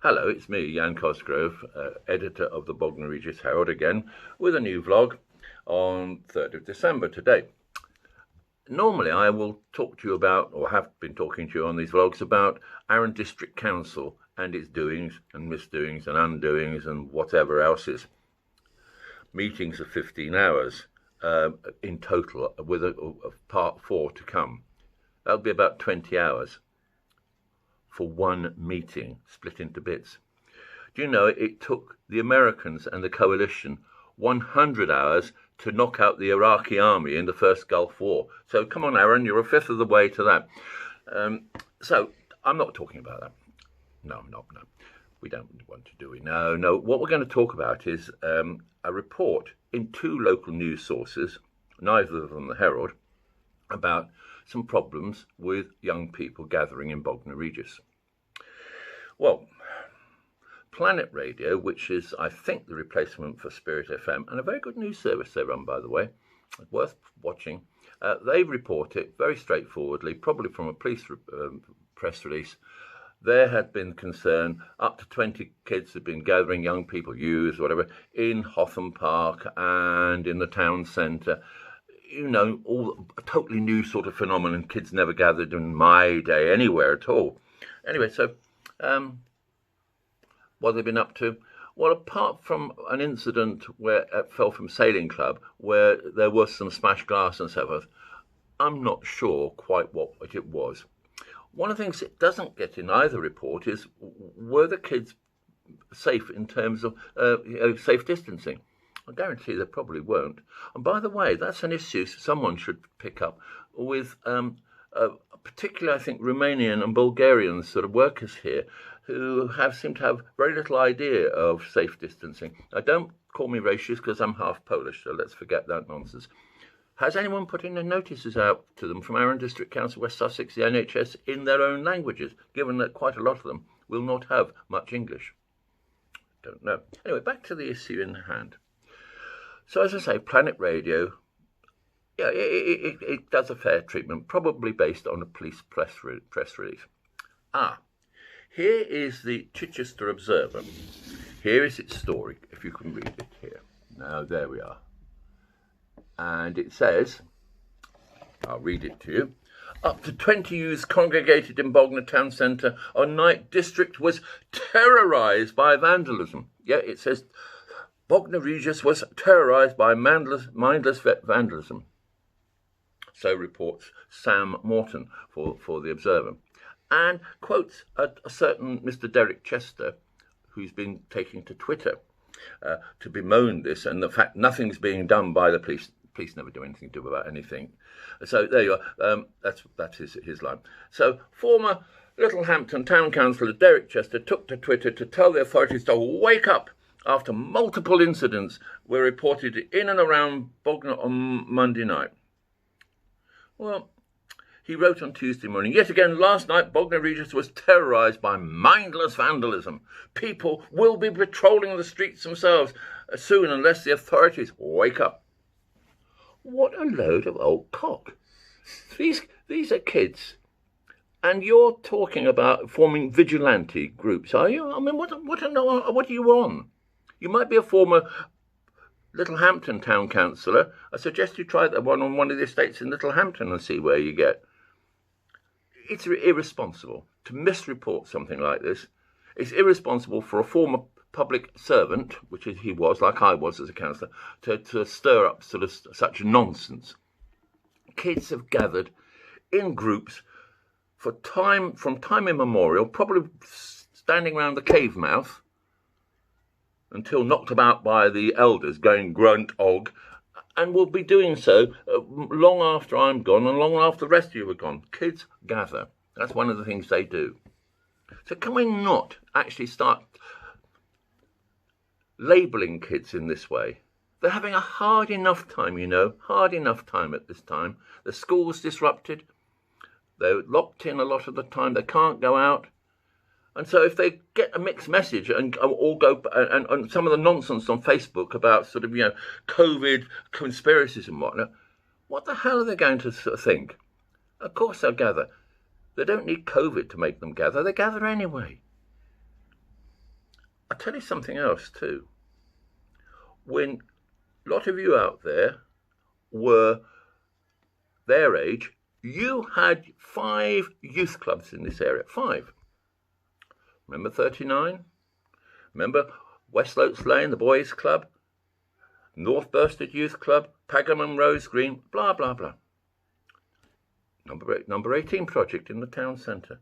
Hello, it's me, Jan Cosgrove, editor of the Bognor Regis Herald again, with a new vlog on 3rd of December today. Normally I will talk to you about, or have been talking to you on these vlogs, about Arran District Council and its doings and misdoings and undoings and whatever else is. Meetings of 15 hours in total, with a part 4 to come. That'll be about 20 hours. For one meeting, split into bits. Do you know it took the Americans and the coalition 100 hours to knock out the Iraqi army in the first Gulf War? So come on, Aaron, you're a fifth of the way to that. So I'm not talking about that. No. We don't want to do it. No. What we're going to talk about is a report in 2 local news sources, neither of them the Herald, about some problems with young people gathering in Bognor Regis. Well, Planet Radio, which is, I think, the replacement for Spirit FM, and a very good news service they run, by the way, worth watching, they report it very straightforwardly, probably from a police press release. There had been concern, up to 20 kids had been gathering, young people, youths, whatever, in Hotham Park and in the town centre. You know, all a totally new sort of phenomenon. Kids never gathered in my day anywhere at all. Anyway, so what they've been up to? Well, apart from an incident where at Feltham Sailing Club, where there was some smashed glass and so forth, I'm not sure quite what it was. One of the things it doesn't get in either report is, were the kids safe in terms of safe distancing? I guarantee they probably won't. And by the way, that's an issue someone should pick up with, particularly, I think, Romanian and Bulgarian sort of workers here who seem to have very little idea of safe distancing. Now, don't call me racist because I'm half Polish, so let's forget that nonsense. Has anyone put in the notices out to them from Arran District Council, West Sussex, the NHS, in their own languages, given that quite a lot of them will not have much English? Don't know. Anyway, back to the issue in hand. So, as I say, Planet Radio, yeah, it does a fair treatment, probably based on a police press release. Here is the Chichester Observer. Here is its story, if you can read it here. Now, there we are. And it says, I'll read it to you. Up to 20 youths congregated in Bognor Town Centre on night. District was terrorised by vandalism. Yeah, it says Bognor Regis was terrorised by mindless vandalism. So reports Sam Morton for the Observer. And quotes a certain Mr. Derek Chester, who's been taking to Twitter to bemoan this and the fact nothing's being done by the police. Police never do anything to do about anything. So there you are. That's his line. So former Littlehampton Town Councillor Derek Chester took to Twitter to tell the authorities to wake up after multiple incidents were reported in and around Bognor on Monday night. Well, he wrote on Tuesday morning, yet again last night Bognor Regis was terrorised by mindless vandalism. People will be patrolling the streets themselves soon unless the authorities wake up. What a load of old cock. These are kids. And you're talking about forming vigilante groups, are you? I mean, what are you on? You might be a former Littlehampton town councillor. I suggest you try that one on one of the estates in Littlehampton and see where you get. It's irresponsible to misreport something like this. It's irresponsible for a former public servant, which he was, like I was as a councillor, to stir up sort of such nonsense. Kids have gathered in groups from time immemorial, probably standing round the cave mouth until knocked about by the elders going grunt og, and will be doing so long after I'm gone and long after the rest of you are gone. Kids gather. That's one of the things they do. So can we not actually start labelling kids in this way? They're having a hard enough time, hard enough time at this time. The school's disrupted. They're locked in a lot of the time. They can't go out. And so if they get a mixed message and all go and some of the nonsense on Facebook about sort of, COVID conspiracies and whatnot, what the hell are they going to sort of think? Of course they'll gather. They don't need COVID to make them gather. They gather anyway. tell you something else too. When a lot of you out there were their age, you had 5 youth clubs in this area. 5. Remember 39? Remember West Oaks Lane, the Boys Club? North Bursted Youth Club, Pagham Rose Green, blah, blah, blah. Number 18 project in the town centre.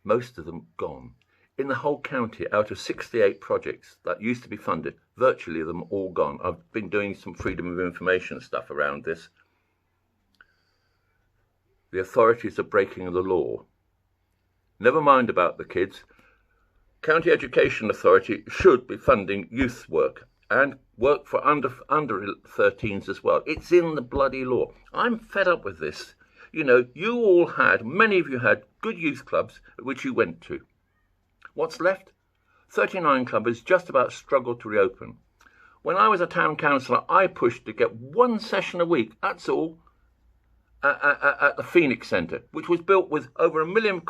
Most of them gone. In the whole county, out of 68 projects that used to be funded, virtually them all gone. I've been doing some freedom of information stuff around this. The authorities are breaking the law. Never mind about the kids. County Education Authority should be funding youth work and work for under 13s as well. It's in the bloody law. I'm fed up with this. You know, you all had, many of you had good youth clubs which you went to. What's left? 39 Club has just about struggled to reopen. When I was a town councillor, I pushed to get 1 session a week, that's all, at the Phoenix Centre, which was built with over £1 million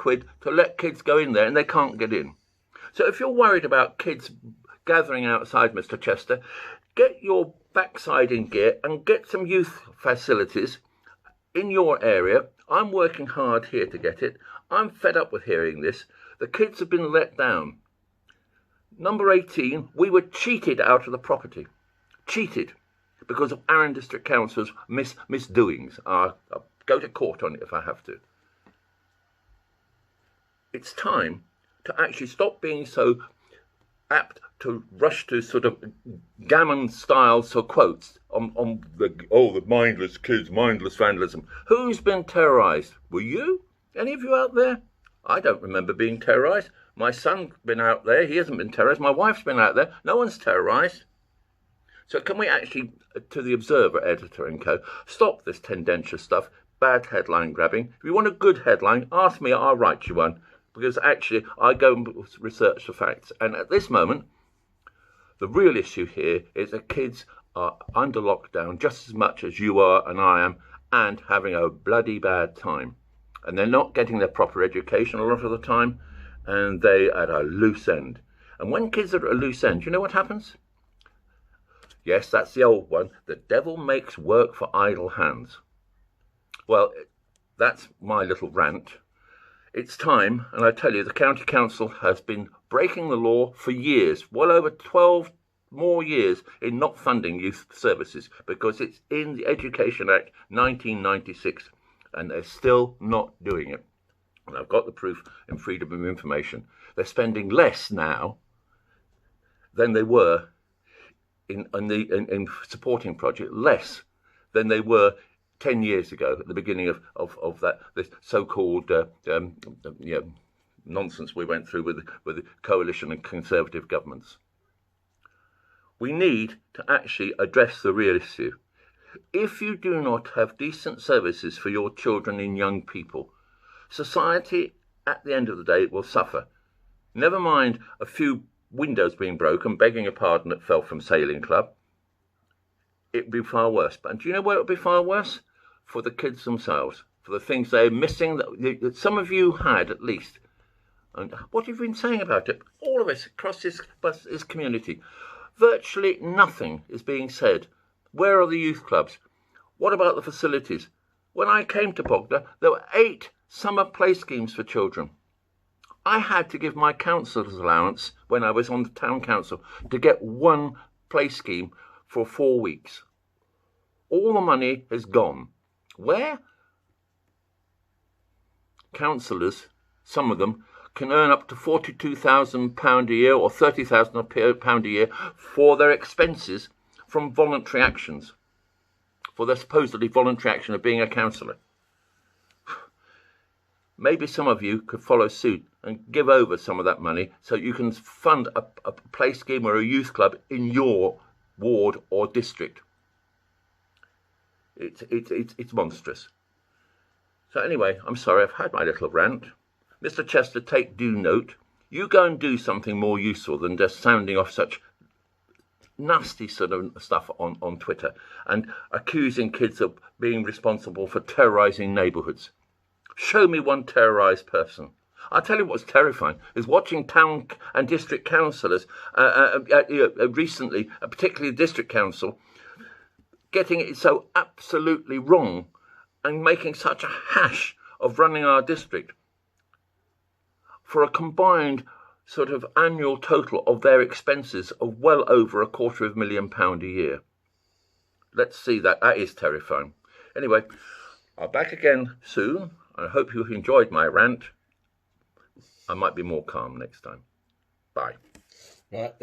to let kids go in there, and they can't get in. So if you're worried about kids gathering outside, Mr. Chester, get your backside in gear and get some youth facilities in your area. I'm working hard here to get it. I'm fed up with hearing this. The kids have been let down. Number 18, we were cheated out of the property. Cheated because of Arran District Council's misdoings. I'll go to court on it if I have to. It's time to actually stop being so apt to rush to sort of gammon style quotes on the mindless kids, mindless vandalism. Who's been terrorised? Were you? Any of you out there? I don't remember being terrorised. My son's been out there. He hasn't been terrorised. My wife's been out there. No one's terrorised. So can we actually, to the Observer editor and co, stop this tendentious stuff, bad headline grabbing? If you want a good headline, ask me, I'll write you one. Because actually, I go and research the facts. And at this moment, the real issue here is that kids are under lockdown just as much as you are and I am, and having a bloody bad time. And they're not getting their proper education a lot of the time, and they are at a loose end. And when kids are at a loose end, you know what happens? Yes, that's the old one. The devil makes work for idle hands. Well, that's my little rant. It's time, and I tell you, the County Council has been breaking the law for years, well over 12 more years in not funding youth services, because it's in the Education Act 1996, and they're still not doing it. And I've got the proof in freedom of information. They're spending less now than they were in supporting project, less than they were 10 years ago, at the beginning of this so-called nonsense we went through with the coalition and Conservative governments. We need to actually address the real issue. If you do not have decent services for your children and young people, society at the end of the day will suffer. Never mind a few windows being broken, begging your pardon, that fell from Sailing Club. It would be far worse. But do you know where it would be far worse? For the kids themselves, for the things they're missing that some of you had at least. And what have you been saying about it? All of us across this community. Virtually nothing is being said. Where are the youth clubs? What about the facilities? When I came to Bognor, there were 8 summer play schemes for children. I had to give my councillor's allowance when I was on the town council to get 1 play scheme for 4 weeks. All the money has gone. Where? Councillors, some of them, can earn up to £42,000 a year or £30,000 a year for their expenses from voluntary actions, for their supposedly voluntary action of being a councillor. Maybe some of you could follow suit and give over some of that money so you can fund a play scheme or a youth club in your ward or district. It's monstrous. So anyway, I'm sorry, I've had my little rant. Mr. Chester, take due note. You go and do something more useful than just sounding off such nasty sort of stuff on Twitter and accusing kids of being responsible for terrorising neighbourhoods. Show me one terrorised person. I'll tell you what's terrifying is watching town and district councillors recently, particularly the district council, getting it so absolutely wrong and making such a hash of running our district for a combined sort of annual total of their expenses of well over £250,000 a year. Let's see that. That is terrifying. Anyway, I'll be back again soon. I hope you enjoyed my rant. I might be more calm next time. Bye. Right.